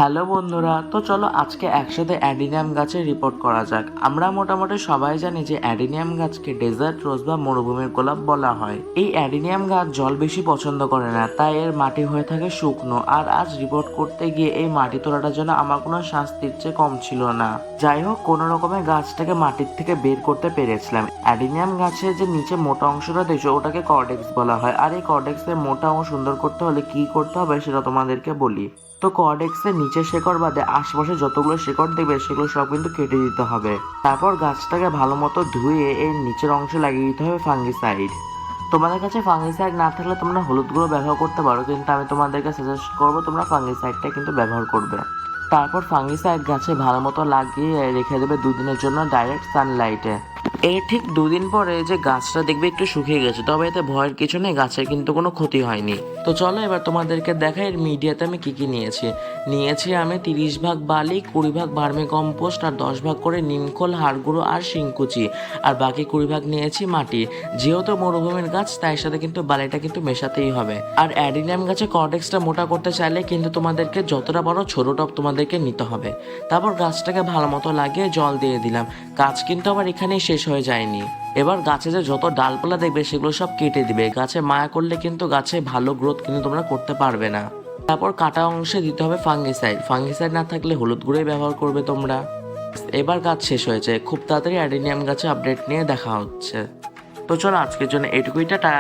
Hello বন্ধুরা, তো চলো আজকে একসাথে অ্যাডিনিয়াম গাছের রিপোর্ট করা যাক। আমরা মোটামুটি সবাই জানি যে অ্যাডিনিয়াম গাছকে ডেজার্ট রোজ বা মরুভূমির গোলাপ বলা হয়। এই অ্যাডিনিয়াম গাছ জল বেশি পছন্দ করে না, তাই এর মাটি হয়ে থাকে শুকনো। আর আজ রিপোর্ট করতে গিয়ে এই মাটি তোলাটার জন্য আমার কোনো শাস্তির চেয়ে কম ছিল না। যাই হোক, কোনো রকমের গাছটাকে মাটির থেকে বের করতে পেরেছিলাম। অ্যাডিনিয়াম গাছের যে নিচে মোটা অংশটা দেখছো ওটাকে কর্ডেক্স বলা হয়। আর এই কর্ডেক্সের মোটা অংশ সুন্দর করতে হলে কি করতে হবে সেটা তোমাদেরকে বলি। তো কর্ডেক্সের নিচের শেকড় বাদে আশপাশে যতগুলো শেকড় দেখবে সেগুলো সব কিন্তু কেটে দিতে হবে। তারপর গাছটাকে ভালো মতো ধুয়ে এর নিচের অংশে লাগিয়ে দিতে হবে ফাঙ্গিসাইড। তোমাদের কাছে ফাঙ্গিসাইড না থাকলে তোমরা হলুদ গুঁড়ো ব্যবহার করতে পারো, কিন্তু আমি তোমাদেরকে সাজেস্ট করবো তোমরা ফাঙ্গিসাইডটা কিন্তু ব্যবহার করবে। তারপর ফাঙ্গিসাইড গাছে ভালো মতো লাগিয়ে রেখে দেবে দুদিনের জন্য ডাইরেক্ট সানলাইটে। এর ঠিক দুদিন পরে যে গাছটা দেখবে একটু শুকিয়ে গেছে, তবে এতে ভয়ের কিছু নেই, গাছের কিন্তু কোনো ক্ষতি হয়নি। তো চলো এবার তোমাদেরকে দেখাই এর মিডিয়াতে আমি কি কি নিয়েছি আমি 30 ভাগ বালি, 20 ভাগ ভার্মি কম্পোস্ট আর 10 ভাগ করে নিমখোল, হাড় গুঁড়ো আর শিংকুচি, আর বাকি 20 ভাগ নিয়েছি মাটি। যেহেতু মরুভূমির গাছ তাই সাথে কিন্তু বালিটা কিন্তু মেশাতেই হবে। আর অ্যাডিনিয়াম গাছে কর্ডেক্সটা মোটা করতে চাইলে কিন্তু তোমাদেরকে যতটা বড় ছোট টব তোমাদেরকে নিতে হবে। তারপর গাছটাকে ভালো মতো লাগিয়ে জল দিয়ে দিলাম। গাছ কিন্তু আবার এখানেই শেষ হয়ে যায়নি। এবার গাছে যে যত ডালপালা দেখবে সেগুলো সব কেটে দিবে। গাছে মায়া করলে কিন্তু গাছে ভালো গ্রোথ কিন্তু তোমরা করতে পারবে না। তারপর কাটা অংশে দিতে হবে ফাঙ্গিসাইড না থাকলে হলুদ গুঁড়োই ব্যবহার করবে তোমরা। এবার গাছ শেষ হয়েছে, খুব তাড়াতাড়ি অ্যাডিনিয়াম গাছে আপডেট নিয়ে দেখা হচ্ছে। তো চলো আজকের জন্য এটুকুই, টাটা।